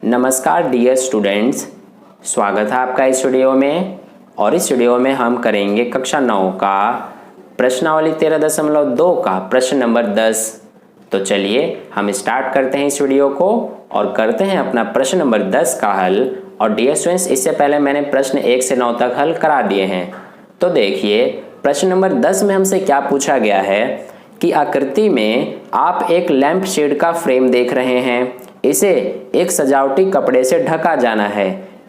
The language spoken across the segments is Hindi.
नमस्कार डियर स्टूडेंट्स, स्वागत है आपका इस वीडियो में। और इस वीडियो में हम करेंगे कक्षा 9 का प्रश्नावली 13.2 का प्रश्न नंबर 10। तो चलिए हम स्टार्ट करते हैं इस वीडियो को और करते हैं अपना प्रश्न नंबर 10 का हल। और डियर स्टूडेंट्स, इससे पहले मैंने प्रश्न 1 से 9 तक हल करा दिए हैं। तो देखिए प्रश्न नंबर 10 में हमसे क्या पूछा गया है कि आकृति में आप एक लैंप शेड का फ्रेम देख रहे हैं। इसे एक सजावटी कपड़े से ढका जाना है।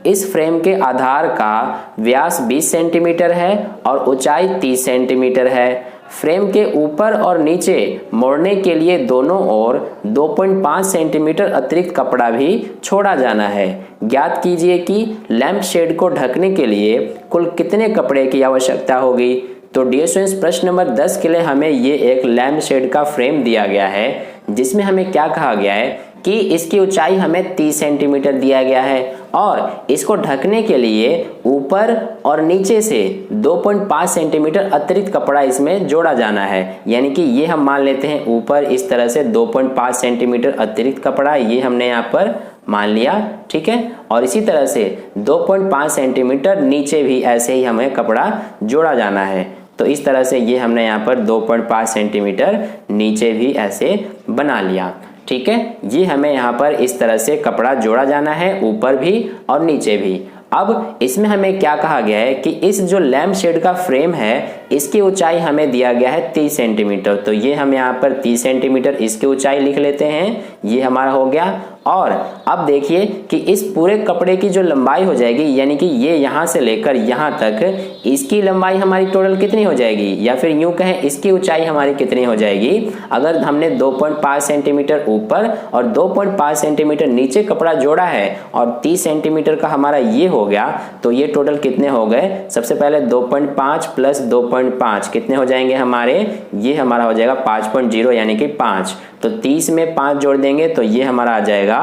इस फ्रेम के आधार का व्यास 20 सेंटीमीटर है और ऊंचाई 30 सेंटीमीटर है। फ्रेम के ऊपर और नीचे मोड़ने के लिए दोनों ओर 2.5 सेंटीमीटर अतिरिक्त कपड़ा भी छोड़ा जाना है। ज्ञात कीजिए कि लैंप शेड को ढकने के लिए कुल कितने कपड़े की आवश्यकता होगी। तो डियर स्टूडेंट्स, प्रश्न नंबर 10 के लिए हमें ये एक लैंप शेड का फ्रेम दिया गया है, जिसमें हमें क्या कहा गया है कि इसकी ऊंचाई हमें 30 सेंटीमीटर दिया गया है और इसको ढकने के लिए ऊपर और नीचे से 2.5 सेंटीमीटर अतिरिक्त कपड़ा इसमें जोड़ा जाना है। यानी कि ये हम मान लेते हैं ऊपर इस तरह से 2.5 सेंटीमीटर अतिरिक्त कपड़ा ये हमने यहाँ पर मान लिया, ठीक है। और इसी तरह से 2.5 सेंटीमीटर नीचे भी ऐसे ही हमें कपड़ा जोड़ा जाना है। तो इस तरह से ये हमने यहाँ पर 2.5 सेंटीमीटर नीचे भी ऐसे बना लिया, ठीक है। ये हमें यहाँ पर इस तरह से कपड़ा जोड़ा जाना है, ऊपर भी और नीचे भी। अब इसमें हमें क्या कहा गया है कि इस जो लैंप शेड का फ्रेम है इसकी ऊंचाई हमें दिया गया है 30 सेंटीमीटर। तो ये हम यहाँ पर 30 सेंटीमीटर इसकी ऊंचाई लिख लेते हैं, ये हमारा हो गया। और अब देखिए कि इस पूरे कपड़े की जो लंबाई हो जाएगी, यानी कि ये यहाँ से लेकर यहाँ तक, इसकी लंबाई हमारी टोटल कितनी हो जाएगी, या फिर यूं कहें इसकी ऊंचाई हमारी कितनी हो जाएगी। अगर हमने 2.5 सेंटीमीटर ऊपर और 2.5 सेंटीमीटर नीचे कपड़ा जोड़ा है और 30 सेंटीमीटर का हमारा ये हो गया, तो ये टोटल कितने हो गए। सबसे पहले 2.5 प्लस 2.5 कितने हो जाएंगे हमारे, ये हमारा हो जाएगा 5.0 यानी कि 5। तो 30 में 5 जोड़ देंगे तो ये हमारा आ जाएगा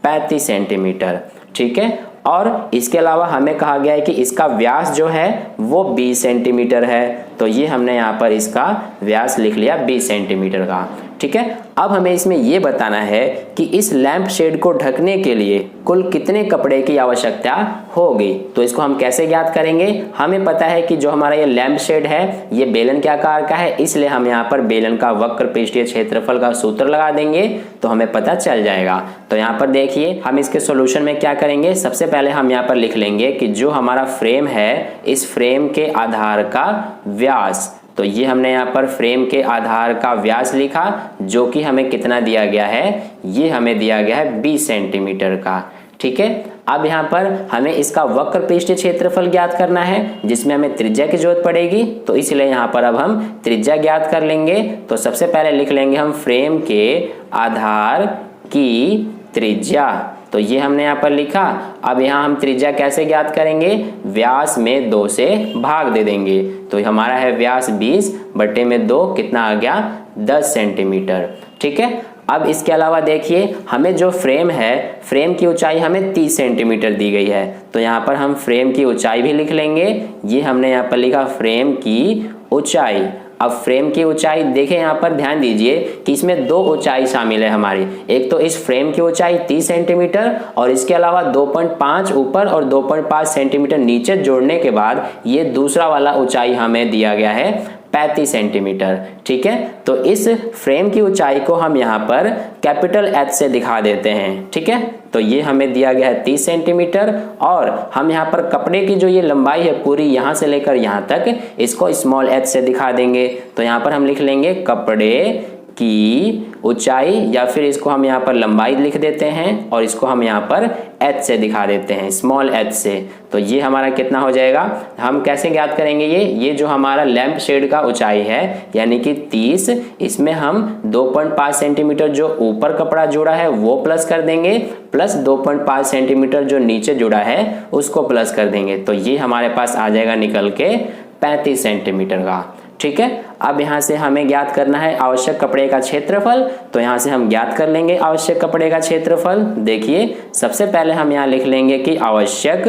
35 सेंटीमीटर, ठीक है। और इसके अलावा हमें कहा गया है कि इसका व्यास जो है वो 20 सेंटीमीटर है। तो ये हमने यहाँ पर इसका व्यास लिख लिया 20 सेंटीमीटर का, ठीक है। अब हमें इसमें ये बताना है कि इस लैंप शेड को ढकने के लिए कुल कितने कपड़े की आवश्यकता होगी। तो इसको हम कैसे ज्ञात करेंगे। हमें पता है कि जो हमारा ये लैंप शेड है ये बेलन के आकार का है, इसलिए हम यहाँ पर बेलन का वक्र पृष्ठीय क्षेत्रफल का सूत्र लगा देंगे तो हमें पता चल जाएगा। तो यहाँ पर देखिए हम इसके सॉल्यूशन में क्या करेंगे। सबसे पहले हम यहाँ पर लिख लेंगे कि जो हमारा फ्रेम है इस फ्रेम के आधार का व्यास, तो ये हमने यहाँ पर फ्रेम के आधार का व्यास लिखा, जो कि हमें कितना दिया गया है, ये हमें दिया गया है 20 सेंटीमीटर का, ठीक है। अब यहाँ पर हमें इसका वक्र पृष्ठीय क्षेत्रफल ज्ञात करना है, जिसमें हमें त्रिज्या की जरूरत पड़ेगी। तो इसलिए यहाँ पर अब हम त्रिज्या ज्ञात कर लेंगे। तो सबसे पहले लिख लेंगे हम फ्रेम के आधार की त्रिज्या, तो ये हमने यहाँ पर लिखा। अब यहाँ हम त्रिज्या कैसे ज्ञात करेंगे, व्यास में 2 से भाग दे देंगे। तो हमारा है व्यास 20 बटे में 2 कितना आ गया 10 सेंटीमीटर, ठीक है। अब इसके अलावा देखिए हमें जो फ्रेम है, फ्रेम की ऊंचाई हमें 30 सेंटीमीटर दी गई है। तो यहाँ पर हम फ्रेम की ऊंचाई भी लिख लेंगे। ये हमने यहाँ पर लिखा फ्रेम की ऊंचाई। अब फ्रेम की ऊंचाई देखें, यहाँ पर ध्यान दीजिए कि इसमें 2 ऊंचाई शामिल है हमारी। एक तो इस फ्रेम की ऊंचाई 30 सेंटीमीटर और इसके अलावा 2.5 ऊपर और 2.5 सेंटीमीटर नीचे जोड़ने के बाद ये दूसरा वाला ऊंचाई हमें दिया गया है 35 सेंटीमीटर, ठीक है। तो इस फ्रेम की ऊंचाई को हम यहाँ पर कैपिटल H से दिखा देते हैं, ठीक है। तो ये हमें दिया गया है 30 सेंटीमीटर और हम यहाँ पर कपड़े की जो ये लंबाई है पूरी यहाँ से लेकर यहाँ तक, इसको स्मॉल h से दिखा देंगे। तो यहाँ पर हम लिख लेंगे कपड़े की ऊंचाई, या फिर इसको हम यहाँ पर लंबाई लिख देते हैं और इसको हम यहाँ पर h से दिखा देते हैं, स्मॉल h से। तो ये हमारा कितना हो जाएगा, हम कैसे ज्ञात करेंगे ये जो हमारा लैंप शेड का ऊंचाई है यानी कि 30, इसमें हम 2.5 सेंटीमीटर जो ऊपर कपड़ा जुड़ा है वो प्लस कर देंगे, प्लस 2.5 सेंटीमीटर जो नीचे जुड़ा है उसको प्लस कर देंगे। तो ये हमारे पास आ जाएगा निकल के 35 सेंटीमीटर का, ठीक है। अब यहाँ से हमें ज्ञात करना है आवश्यक कपड़े का क्षेत्रफल। तो यहाँ से हम ज्ञात कर लेंगे आवश्यक कपड़े का क्षेत्रफल। देखिए सबसे पहले हम यहाँ लिख लेंगे कि आवश्यक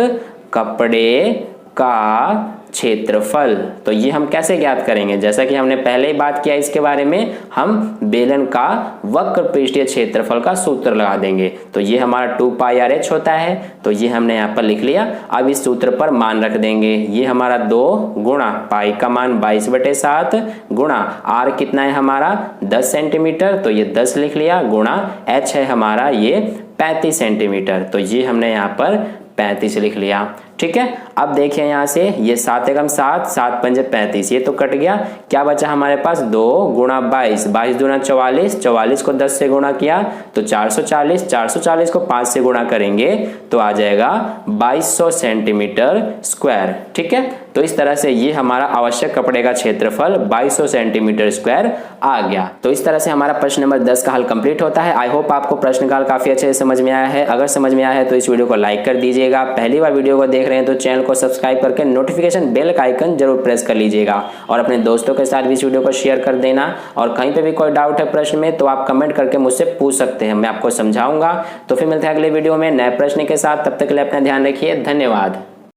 कपड़े का क्षेत्रफल। तो ये हम कैसे ज्ञात करेंगे, जैसा कि हमने पहले ही बात किया इसके बारे में, हम बेलन का वक्र पृष्ठीय क्षेत्रफल का सूत्र लगा देंगे। तो ये हमारा 2 पाई आर एच होता है, तो ये हमने यहाँ पर लिख लिया। अब इस सूत्र पर मान रख देंगे, ये हमारा 2 गुणा पाई का मान 22/7 गुणा आर कितना है हमारा 10 सेंटीमीटर, तो ये 10 लिख लिया, गुणा एच है हमारा ये 35 सेंटीमीटर, तो ये हमने यहाँ पर 35 लिख लिया। ठीक है, अब देखिए यहाँ से ये 7 एकम 7, 7 पंजे 35, ये तो कट गया। क्या बचा हमारे पास 2 गुणा 22, 22 दूना 44, 44 को 10 से गुणा किया तो 440, 440 को 5 से गुणा करेंगे तो आ जाएगा 2200 सेंटीमीटर स्क्वायर। ठीक है, तो इस तरह से ये हमारा आवश्यक कपड़े का क्षेत्रफल 2200 सेंटीमीटर स्क्वायर आ गया। तो इस तरह से हमारा प्रश्न नंबर 10 का हल कंप्लीट होता है। आई होप आपको प्रश्न का हल काफी अच्छे से समझ में आया है। अगर समझ में आया है तो इस वीडियो को लाइक कर दीजिएगा। पहली बार वीडियो को देख रहे हैं तो चैनल को सब्सक्राइब करके नोटिफिकेशन बेल का आइकन जरूर प्रेस कर लीजिएगा और अपने दोस्तों के साथ भी इस वीडियो को शेयर कर देना। और कहीं पे भी कोई डाउट है प्रश्न में तो आप कमेंट करके मुझसे पूछ सकते हैं, मैं आपको समझाऊंगा। तो फिर मिलते हैं अगले वीडियो में नए प्रश्न के साथ, तब तक के लिए अपना ध्यान रखिए। धन्यवाद।